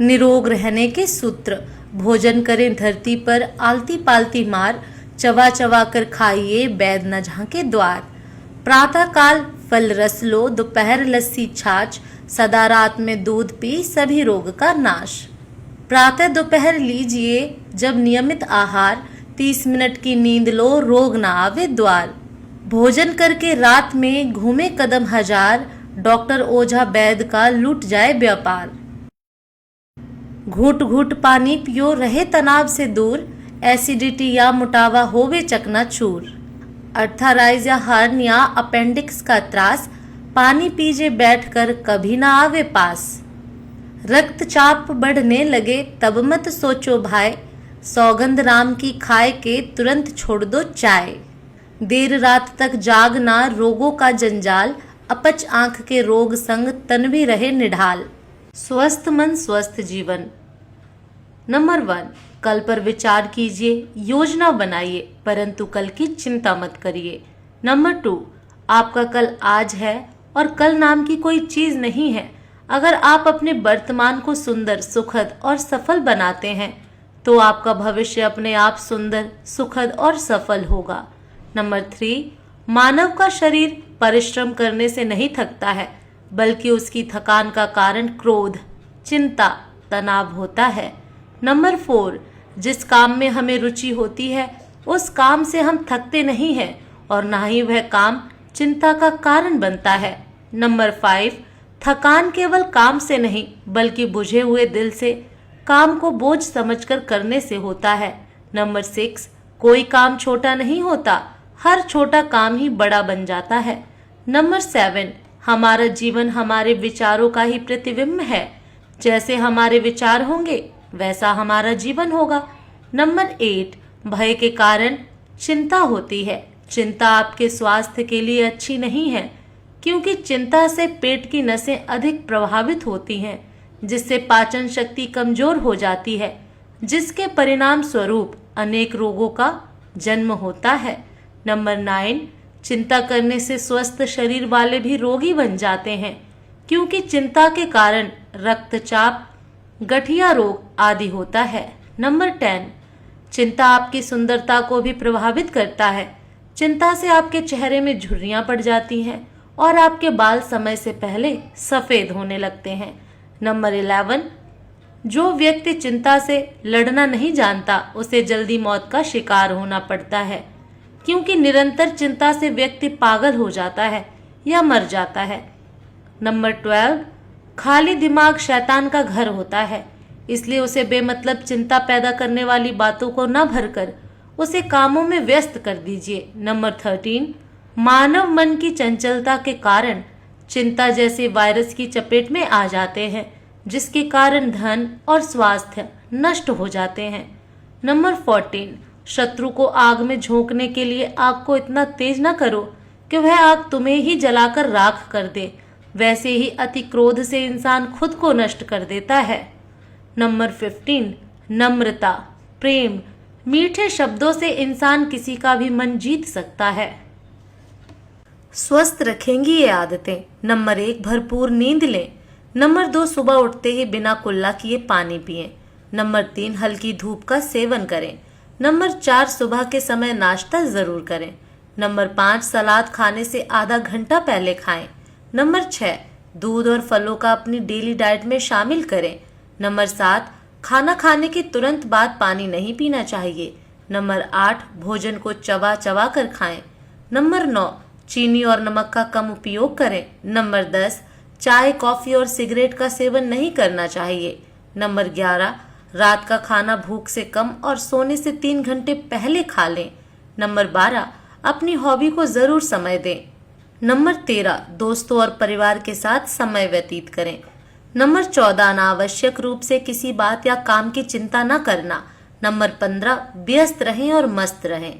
निरोग रहने के सूत्र। भोजन करें धरती पर आलती पालती मार, चबा चबा कर खाइए बैद न झांके द्वार। प्रातः काल फल रस लो, दोपहर लस्सी छाछ, सदा रात में दूध पी सभी रोग का नाश। प्रातः दोपहर लीजिए जब नियमित आहार, 30 मिनट की नींद लो रोग न आवे द्वार। भोजन करके रात में घूमे कदम हजार, डॉक्टर ओझा वैद्य का लूट जाए व्यापार। घूट घूट पानी पियो रहे तनाव से दूर, एसिडिटी या मोटावा होवे चकनाचूर। अर्थराइज या हर्निया अपेंडिक्स का त्रास, पानी पीजे बैठकर कभी ना आवे पास। रक्तचाप बढ़ने लगे तब मत सोचो भाई, सौगंध राम की खाए के तुरंत छोड़ दो चाय। देर रात तक जागना रोगों का जंजाल, अपच आंख के रोग संग तन भी रहे निढाल। स्वस्थ मन स्वस्थ जीवन। नंबर 1, कल पर विचार कीजिए, योजना बनाइए, परंतु कल की चिंता मत करिए। नंबर 2, आपका कल आज है और कल नाम की कोई चीज नहीं है। अगर आप अपने वर्तमान को सुंदर, सुखद और सफल बनाते हैं तो आपका भविष्य अपने आप सुंदर, सुखद और सफल होगा। नंबर 3, मानव का शरीर परिश्रम करने से नहीं थकता है, बल्कि उसकी थकान का कारण क्रोध, चिंता, तनाव होता है। नंबर 4, जिस काम में हमें रुचि होती है उस काम से हम थकते नहीं हैं और ना ही वह काम चिंता का कारण बनता है। नंबर 5, थकान केवल काम से नहीं बल्कि बुझे हुए दिल से, काम को बोझ समझकर करने से होता है। नंबर 6, कोई काम छोटा नहीं होता, हर छोटा काम ही बड़ा बन जाता है। नंबर 7, हमारा जीवन हमारे विचारों का ही प्रतिबिंब है, जैसे हमारे विचार होंगे वैसा हमारा जीवन होगा। नंबर 8, भय के कारण चिंता होती है। चिंता आपके स्वास्थ्य के लिए अच्छी नहीं है, क्योंकि चिंता से पेट की नसें अधिक प्रभावित होती हैं, जिससे पाचन शक्ति कमजोर हो जाती है, जिसके परिणाम स्वरूप अनेक रोगों का जन्म होता है। नंबर 9, चिंता करने से स्वस्थ शरीर वाले भी रोगी बन जाते हैं, क्योंकि चिंता के कारण रक्तचाप, गठिया रोग आदि होता है। नंबर 10, चिंता आपकी सुंदरता को भी प्रभावित करता है। चिंता से आपके चेहरे में झुर्रियां पड़ जाती हैं और आपके बाल समय से पहले सफेद होने लगते हैं। नंबर 11, जो व्यक्ति चिंता से लड़ना नहीं जानता उसे जल्दी मौत का शिकार होना पड़ता है, क्योंकि निरंतर चिंता से व्यक्ति पागल हो जाता है या मर जाता है। नंबर 12, खाली दिमाग शैतान का घर होता है, इसलिए उसे बेमतलब चिंता पैदा करने वाली बातों को न भरकर उसे कामों में व्यस्त कर दीजिए। नंबर 13, मानव मन की चंचलता के कारण चिंता जैसे वायरस की चपेट में आ जाते हैं, जिसके कारण धन और स्वास्थ्य नष्ट हो जाते हैं। नंबर 14, शत्रु को आग में झोंकने के लिए आग को इतना तेज न करो कि वह आग तुम्हें ही जलाकर राख कर दे। वैसे ही अति क्रोध से इंसान खुद को नष्ट कर देता है। नंबर 15, नम्रता, प्रेम, मीठे शब्दों से इंसान किसी का भी मन जीत सकता है। स्वस्थ रखेंगी ये आदतें। नंबर 1, भरपूर नींद लें। नंबर 2, सुबह उठते ही बिना कुल्ला किए पानी पिएं। नंबर 3, हल्की धूप का सेवन करें। नंबर 4, सुबह के समय नाश्ता जरूर करें। नंबर 5, सलाद खाने से आधा घंटा पहले खाएं। नंबर 6, दूध और फलों का अपनी डेली डाइट में शामिल करें। नंबर 7, खाना खाने के तुरंत बाद पानी नहीं पीना चाहिए। नंबर 8, भोजन को चबा चबा कर खाएं। नंबर 9, चीनी और नमक का कम उपयोग करें। नंबर 10, चाय, कॉफी और सिगरेट का सेवन नहीं करना चाहिए। नंबर 11, रात का खाना भूख से कम और सोने से 3 घंटे पहले खा लें। नंबर 12, अपनी हॉबी को जरूर समय दें। नंबर 13, दोस्तों और परिवार के साथ समय व्यतीत करें। नंबर 14, अनावश्यक रूप से किसी बात या काम की चिंता न करना। नंबर 15, व्यस्त रहें और मस्त रहें।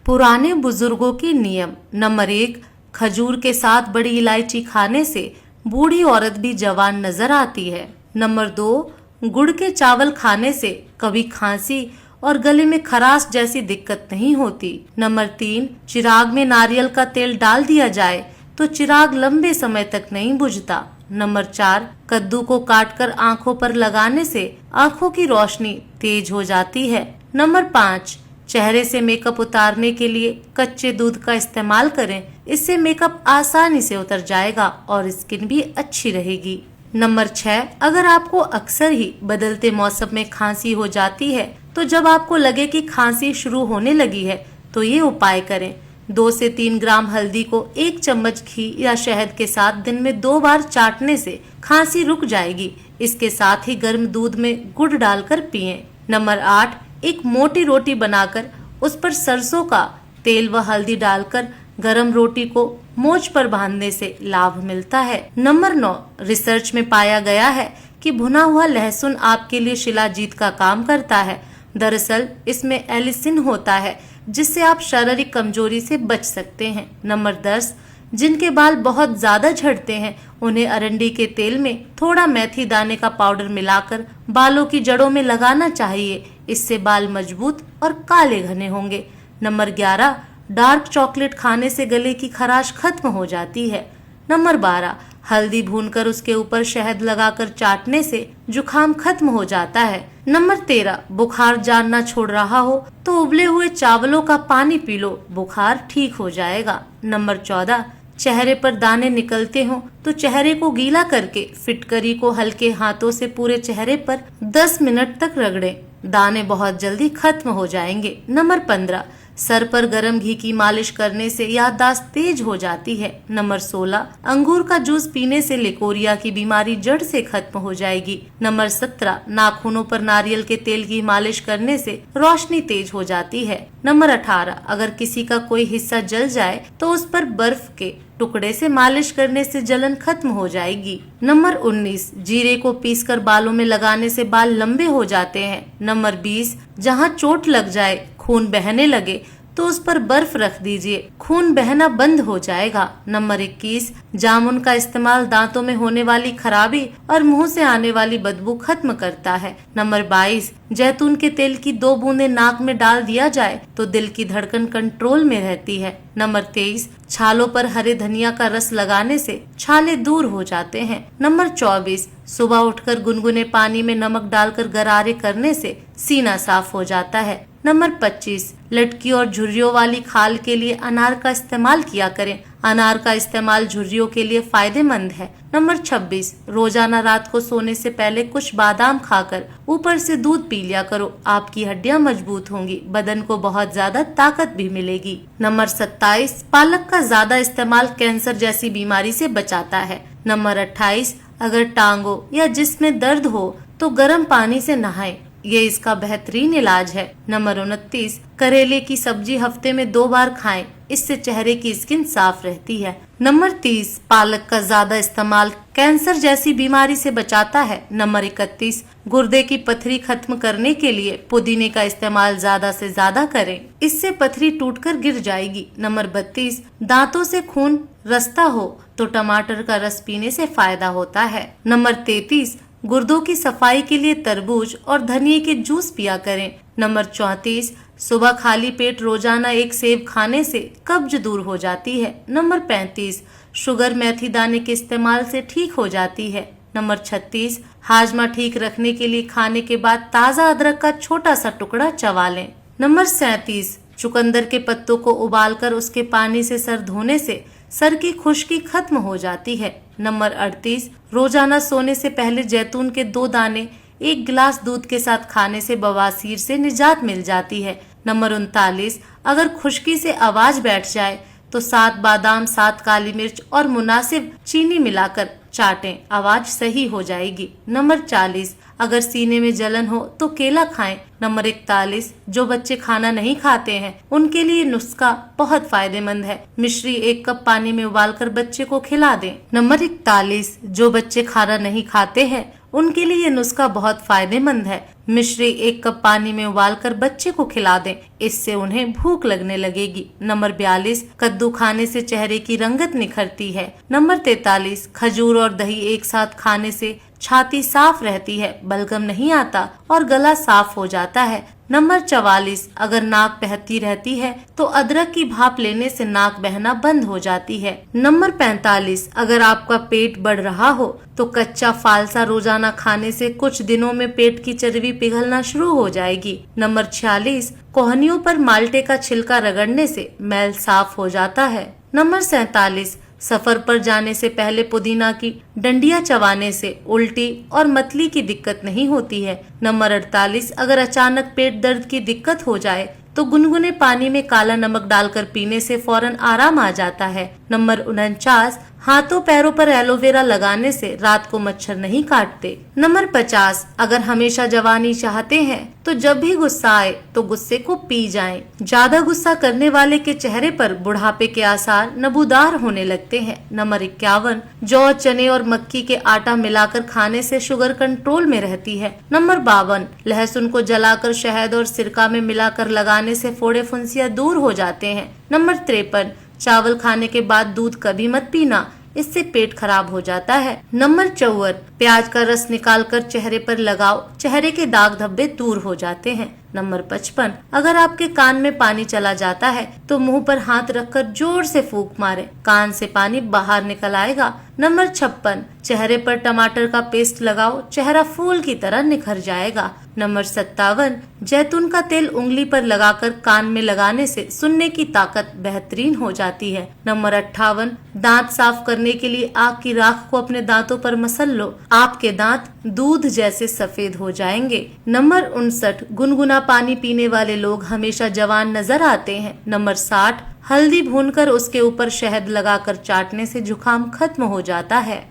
पुराने बुजुर्गों के नियम। नंबर 1, खजूर के साथ बड़ी इलायची खाने से बूढ़ी औरत भी जवान नजर आती है। नंबर 2, गुड़ के चावल खाने से कभी खांसी और गले में खराश जैसी दिक्कत नहीं होती। नंबर 3, चिराग में नारियल का तेल डाल दिया जाए तो चिराग लंबे समय तक नहीं बुझता। नंबर 4, कद्दू को काटकर आंखों पर लगाने से आंखों की रोशनी तेज हो जाती है। नंबर 5, चेहरे से मेकअप उतारने के लिए कच्चे दूध का इस्तेमाल करें। इससे मेकअप आसानी से उतर जाएगा और स्किन भी अच्छी रहेगी। नंबर 6, अगर आपको अक्सर ही बदलते मौसम में खांसी हो जाती है तो जब आपको लगे कि खांसी शुरू होने लगी है तो ये उपाय करें। 2 से 3 ग्राम हल्दी को 1 चम्मच घी या शहद के साथ दिन में 2 बार चाटने से खांसी रुक जाएगी। इसके साथ ही गर्म दूध में गुड़ डालकर पिएं। नंबर 8, एक मोटी रोटी बनाकर उस पर सरसों का तेल व हल्दी डालकर गरम रोटी को मोच पर बांधने से लाभ मिलता है। नंबर 9, रिसर्च में पाया गया है कि भुना हुआ लहसुन आपके लिए शिलाजीत का काम करता है। दरअसल इसमें एलिसिन होता है जिससे आप शारीरिक कमजोरी से बच सकते हैं। नंबर 10, जिनके बाल बहुत ज्यादा झड़ते हैं उन्हें अरंडी के तेल में थोड़ा मेथी दाने का पाउडर मिलाकर बालों की जड़ों में लगाना चाहिए। इससे बाल मजबूत और काले घने होंगे। नंबर 11, डार्क चॉकलेट खाने से गले की खराश खत्म हो जाती है। नंबर 12, हल्दी भूनकर उसके ऊपर शहद लगाकर चाटने से जुखाम खत्म हो जाता है। नंबर 13, बुखार जानना छोड़ रहा हो तो उबले हुए चावलों का पानी पी लो, बुखार ठीक हो जाएगा। नंबर 14, चेहरे पर दाने निकलते हो तो चेहरे को गीला करके फिटकरी को हल्के हाथों से पूरे चेहरे पर 10 मिनट तक रगड़ें, दाने बहुत जल्दी खत्म हो जाएंगे। नंबर 15, सर पर गर्म घी की मालिश करने से याददाश्त तेज हो जाती है। नंबर 16, अंगूर का जूस पीने से लिकोरिया की बीमारी जड़ से खत्म हो जाएगी। नंबर 17, नाखूनों पर नारियल के तेल की मालिश करने से रोशनी तेज हो जाती है। नंबर 18, अगर किसी का कोई हिस्सा जल जाए तो उस पर बर्फ के टुकड़े से मालिश करने से जलन खत्म हो जाएगी। नंबर 19, जीरे को पीसकर बालों में लगाने से बाल लंबे हो जाते हैं। नंबर 20, जहां चोट लग जाए, खून बहने लगे तो उस पर बर्फ रख दीजिए, खून बहना बंद हो जाएगा। नंबर 21, जामुन का इस्तेमाल दांतों में होने वाली खराबी और मुंह से आने वाली बदबू खत्म करता है। नंबर 22, जैतून के तेल की 2 बूंदें नाक में डाल दिया जाए तो दिल की धड़कन कंट्रोल में रहती है। नंबर 23, छालों पर हरे धनिया का रस लगाने से छाले दूर हो जाते हैं। नंबर 24, सुबह उठकर गुनगुने पानी में नमक डालकर गरारे करने से सीना साफ हो जाता है। नंबर 25, लटकी और झुर्रियों वाली खाल के लिए अनार का इस्तेमाल किया करें। अनार का इस्तेमाल झुर्रियों के लिए फायदेमंद है। नंबर 26, रोजाना रात को सोने से पहले कुछ बादाम खाकर ऊपर से दूध पी लिया करो, आपकी हड्डियां मजबूत होंगी, बदन को बहुत ज्यादा ताकत भी मिलेगी। नंबर 27, पालक का ज्यादा इस्तेमाल कैंसर जैसी बीमारी से बचाता है। नंबर 28, अगर टांगों या जिस्म में दर्द हो तो गर्म पानी से नहाएं, ये इसका बेहतरीन इलाज है। नंबर 29, करेले की सब्जी हफ्ते में 2 बार खाएं, इससे चेहरे की स्किन साफ रहती है। नंबर 30, पालक का ज्यादा इस्तेमाल कैंसर जैसी बीमारी से बचाता है। नंबर 31, गुर्दे की पथरी खत्म करने के लिए पुदीने का इस्तेमाल ज्यादा से ज्यादा करें, इससे पथरी टूटकर गिर जाएगी। नंबर 32, दांतों से खून रसता हो तो टमाटर का रस पीने से फायदा होता है। नंबर 33, गुर्दों की सफाई के लिए तरबूज और धनिए के जूस पिया करें। नंबर 34, सुबह खाली पेट रोजाना 1 सेब खाने से कब्ज दूर हो जाती है। नंबर 35, शुगर मेथी दाने के इस्तेमाल से ठीक हो जाती है। नंबर 36, हाजमा ठीक रखने के लिए खाने के बाद ताज़ा अदरक का छोटा सा टुकड़ा चबा लें। नंबर 37, चुकंदर के पत्तों को उबालकर उसके पानी से सर धोने से सर की खुश्की खत्म हो जाती है। नंबर 38, रोजाना सोने से पहले जैतून के 2 दाने 1 गिलास दूध के साथ खाने से बवासीर से निजात मिल जाती है। नंबर 39, अगर खुश्की से आवाज बैठ जाए तो 7 बादाम, 7 काली मिर्च और मुनासिब चीनी मिलाकर चाटें, आवाज सही हो जाएगी। नंबर 40, अगर सीने में जलन हो तो केला खाएं। नंबर 41, जो बच्चे खाना नहीं खाते हैं उनके लिए नुस्खा बहुत फायदेमंद है। मिश्री 1 कप पानी में उबालकर बच्चे को खिला दें। नंबर 41, जो बच्चे खाना नहीं खाते हैं उनके लिए ये नुस्खा बहुत फायदेमंद है। मिश्री 1 कप पानी में उबालकर बच्चे को खिला दें, इससे उन्हें भूख लगने लगेगी। नंबर 42, कद्दू खाने से चेहरे की रंगत निखरती है। नंबर 43, खजूर और दही एक साथ खाने से छाती साफ रहती है, बलगम नहीं आता और गला साफ हो जाता है। नंबर 44, अगर नाक बहती रहती है तो अदरक की भाप लेने से नाक बहना बंद हो जाती है। नंबर 45, अगर आपका पेट बढ़ रहा हो तो कच्चा फालसा रोजाना खाने से कुछ दिनों में पेट की चर्बी पिघलना शुरू हो जाएगी। नंबर 46, कोहनियों पर माल्टे का छिलका रगड़ने से मैल साफ हो जाता है। नंबर 47, सफर पर जाने से पहले पुदीना की डंडियां चबाने से उल्टी और मतली की दिक्कत नहीं होती है। नंबर 48, अगर अचानक पेट दर्द की दिक्कत हो जाए तो गुनगुने पानी में काला नमक डालकर पीने से फौरन आराम आ जाता है। नंबर 49, हाथों पैरों पर एलोवेरा लगाने से रात को मच्छर नहीं काटते। नंबर 50, अगर हमेशा जवानी चाहते हैं तो जब भी गुस्सा आए तो गुस्से को पी जाएं। ज्यादा गुस्सा करने वाले के चेहरे पर बुढ़ापे के आसार नबूदार होने लगते हैं। नंबर 51, जौ, चने और मक्की के आटा मिलाकर खाने से शुगर कंट्रोल में रहती है। नंबर 52, लहसुन को जलाकर शहद और सिरका में मिलाकर लगाने से फोड़े फुंसियां दूर हो जाते हैं। नंबर 53, चावल खाने के बाद दूध कभी मत पीना, इससे पेट खराब हो जाता है। नंबर 54, प्याज का रस निकालकर चेहरे पर लगाओ, चेहरे के दाग धब्बे दूर हो जाते हैं। नंबर 55, अगर आपके कान में पानी चला जाता है तो मुंह पर हाथ रखकर जोर से फूंक मारे, कान से पानी बाहर निकल आएगा। नंबर 56, चेहरे पर टमाटर का पेस्ट लगाओ, चेहरा फूल की तरह निखर जाएगा। नंबर 57, जैतून का तेल उंगली पर लगाकर कान में लगाने से सुनने की ताकत बेहतरीन हो जाती है। नंबर 58, दांत साफ करने के लिए आग की राख को अपने दांतों पर मसल लो, आपके दांत दूध जैसे सफेद हो जाएंगे। नंबर 59, गुनगुना पानी पीने वाले लोग हमेशा जवान नजर आते हैं। नंबर 60, हल्दी भूनकर उसके ऊपर शहद लगाकर चाटने से जुकाम खत्म हो जाता है।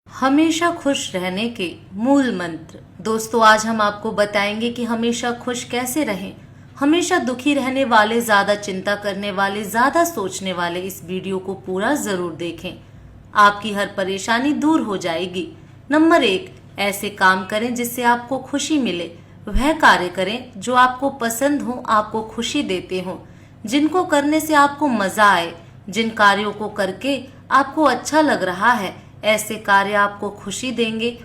हमेशा खुश रहने के मूल मंत्र। दोस्तों, आज हम आपको बताएंगे कि हमेशा खुश कैसे रहें। हमेशा दुखी रहने वाले, ज्यादा चिंता करने वाले, ज्यादा सोचने वाले इस वीडियो को पूरा जरूर देखें, आपकी हर परेशानी दूर हो जाएगी। नंबर 1, ऐसे काम करें जिससे आपको खुशी मिले। वह कार्य करें जो आपको पसंद हो, आपको खुशी देते हो, जिनको करने से आपको मजा आए, जिन कार्यों को करके आपको अच्छा लग रहा है, ऐसे कार्य आपको खुशी देंगे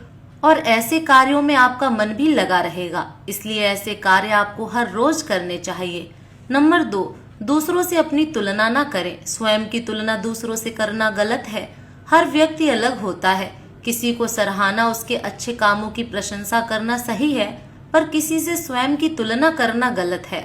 और ऐसे कार्यों में आपका मन भी लगा रहेगा। इसलिए ऐसे कार्य आपको हर रोज करने चाहिए। नंबर 2, दूसरों से अपनी तुलना ना करें। स्वयं की तुलना दूसरों से करना गलत है। हर व्यक्ति अलग होता है। किसी को सराहना, उसके अच्छे कामों की प्रशंसा करना सही है, पर किसी से स्वयं की तुलना करना गलत है।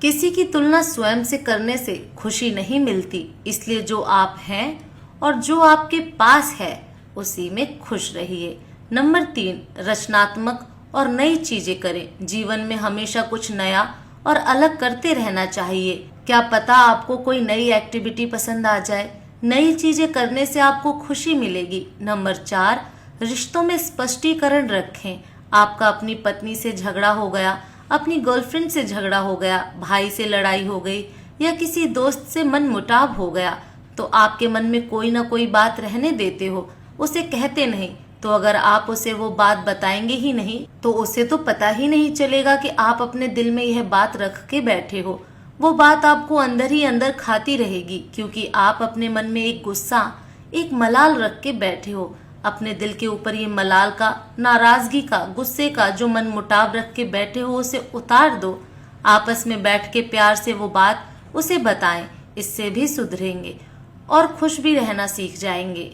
किसी की तुलना स्वयं से करने से खुशी नहीं मिलती। इसलिए जो आप हैं और जो आपके पास है उसी में खुश रहिए। नंबर 3, रचनात्मक और नई चीजें करें। जीवन में हमेशा कुछ नया और अलग करते रहना चाहिए। क्या पता आपको कोई नई एक्टिविटी पसंद आ जाए। नई चीजें करने से आपको खुशी मिलेगी। नंबर 4, रिश्तों में स्पष्टीकरण रखें। आपका अपनी पत्नी से झगड़ा हो गया, अपनी गर्लफ्रेंड से झगड़ा हो गया, भाई से लड़ाई हो गई या किसी दोस्त से मन मुटाव हो गया, तो आपके मन में कोई ना कोई बात रहने देते हो, उसे कहते नहीं। तो अगर आप उसे वो बात बताएंगे ही नहीं तो उसे तो पता ही नहीं चलेगा कि आप अपने दिल में यह बात रख के बैठे हो। वो बात आपको अंदर ही अंदर खाती रहेगी, क्योंकि आप अपने मन में एक गुस्सा, एक मलाल रख के बैठे हो। अपने दिल के ऊपर ये मलाल का, नाराजगी का, गुस्से का जो मन मुटाव रख के बैठे हो, उसे उतार दो। आपस में बैठ के प्यार से वो बात उसे बताएं। इससे भी सुधरेंगे और खुश भी रहना सीख जाएंगे।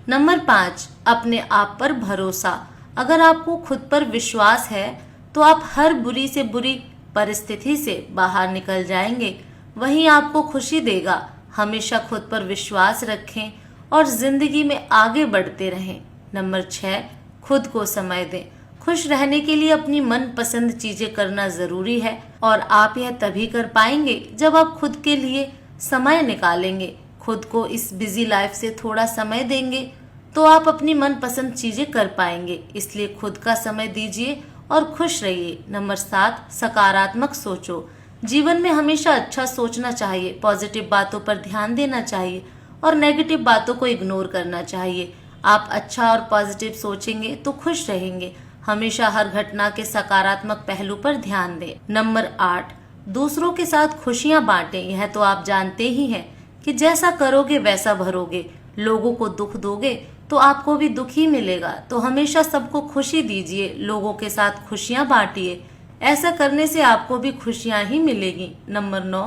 नंबर 5, अपने आप पर भरोसा। अगर आपको खुद पर विश्वास है तो आप हर बुरी से बुरी परिस्थिति से बाहर निकल जाएंगे। वही आपको खुशी देगा। हमेशा खुद पर विश्वास रखें और जिंदगी में आगे बढ़ते रहें। नंबर 6, खुद को समय दें। खुश रहने के लिए अपनी मनपसंद चीजें करना जरूरी है और आप यह तभी कर पाएंगे जब आप खुद के लिए समय निकालेंगे। खुद को इस बिजी लाइफ से थोड़ा समय देंगे तो आप अपनी मनपसंद चीजें कर पाएंगे। इसलिए खुद का समय दीजिए और खुश रहिए। नंबर 7, सकारात्मक सोचो। जीवन में हमेशा अच्छा सोचना चाहिए, पॉजिटिव बातों पर ध्यान देना चाहिए और नेगेटिव बातों को इग्नोर करना चाहिए। आप अच्छा और पॉजिटिव सोचेंगे तो खुश रहेंगे। हमेशा हर घटना के सकारात्मक पहलू पर ध्यान दें। नंबर 8, दूसरों के साथ खुशियां बांटें। यह तो आप जानते ही हैं कि जैसा करोगे वैसा भरोगे। लोगों को दुख दोगे तो आपको भी दुख ही मिलेगा। तो हमेशा सबको खुशी दीजिए, लोगों के साथ खुशियां बांटिए। ऐसा करने से आपको भी खुशियां ही मिलेगी। नंबर 9,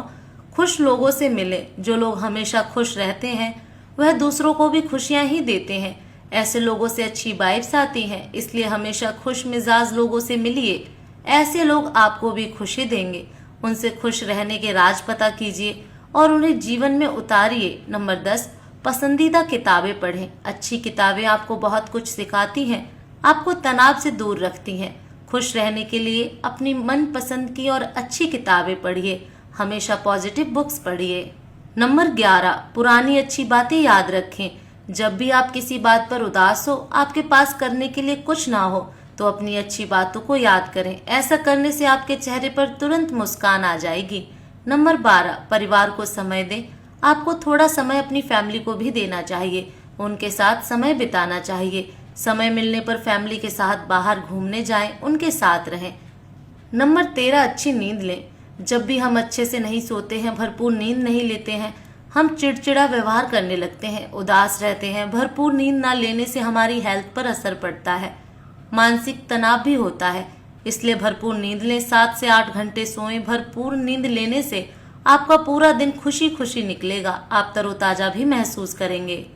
खुश लोगों से मिले। जो लोग हमेशा खुश रहते हैं वह दूसरों को भी खुशियां ही देते हैं। ऐसे लोगों से अच्छी वाइब्स आती हैं, इसलिए हमेशा खुश मिजाज लोगों से मिलिए। ऐसे लोग आपको भी खुशी देंगे। उनसे खुश रहने के राज पता कीजिए और उन्हें जीवन में उतारिए। नंबर 10, पसंदीदा किताबें पढ़ें। अच्छी किताबें आपको बहुत कुछ सिखाती हैं, आपको तनाव से दूर रखती हैं। खुश रहने के लिए अपनी मनपसंद की और अच्छी किताबें पढ़िए। हमेशा पॉजिटिव बुक्स पढ़िए। नंबर 11, पुरानी अच्छी बातें याद रखें। जब भी आप किसी बात पर उदास हो, आपके पास करने के लिए कुछ ना हो, तो अपनी अच्छी बातों को याद करें। ऐसा करने से आपके चेहरे पर तुरंत मुस्कान आ जाएगी। नंबर 12, परिवार को समय दें। आपको थोड़ा समय अपनी फैमिली को भी देना चाहिए, उनके साथ समय बिताना चाहिए। समय मिलने पर फैमिली के साथ बाहर घूमने जाएं, उनके साथ रहें। नंबर 13, अच्छी नींद लें। जब भी हम अच्छे से नहीं सोते हैं, भरपूर नींद नहीं लेते हैं, हम चिड़चिड़ा व्यवहार करने लगते हैं, उदास रहते हैं। भरपूर नींद ना लेने से हमारी हेल्थ पर असर पड़ता है, मानसिक तनाव भी होता है। इसलिए भरपूर नींद लें, 7 से 8 घंटे सोएं। भरपूर नींद लेने से आपका पूरा दिन खुशी खुशी निकलेगा, आप तरोताजा भी महसूस करेंगे।